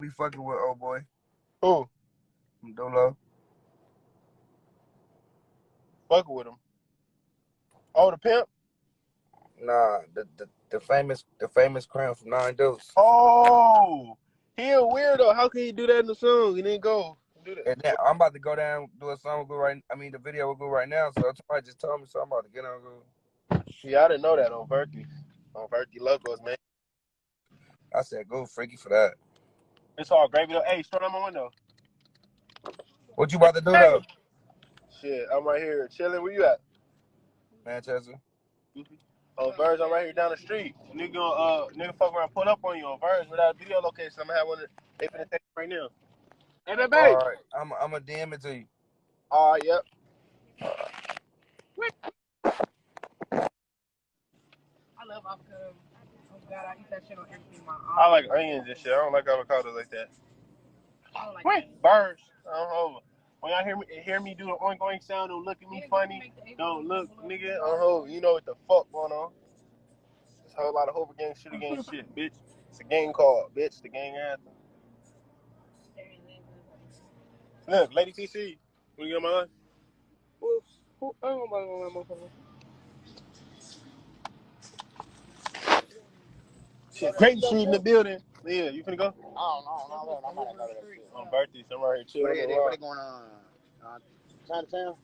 Be fucking with old boy. Who? Dolo. Fucking with him. Oh, the pimp? Nah, the famous crown from 9 Deuce. Oh, he a weirdo. How can he do that in the song and then go do that? And then I'm about to go down, do a song, the video will go right now. So somebody just told me, so I'm about to get on go. Yeah, I didn't know that on Berkeley. On Berkeley Locos, man. I said, go freaky for that. It's all gravy though. Hey, start on my window. What you about to do though? Shit, I'm right here chilling. Where you at? Manchester. On Verge, I'm right here down the street. Nigga fuck around, pull up on you on Verge without a video location. I'm gonna have one. They finna take it right now. Hey, baby. All right, I'm a DM it to you. All right, yep. I love avocado. Oh God, I eat that shit on everything. I like onions and shit. I don't like avocados like that. I don't like Wait, birds. I don't know. When y'all hear me do the oink oink sound, don't look at me funny. Don't look, nigga. You know what the fuck going on. There's a whole lot of Hoover gang shit against shit, bitch. It's a gang call, bitch. The gang anthem. Look, Lady TC. What you got my line? Who? I don't know my phone. Shit, Creighton Street in the building. Yeah, you finna go? I don't know. I'm not gonna go to that shit. On birthday, so I'm right here chilling. What they going on? Chinatown?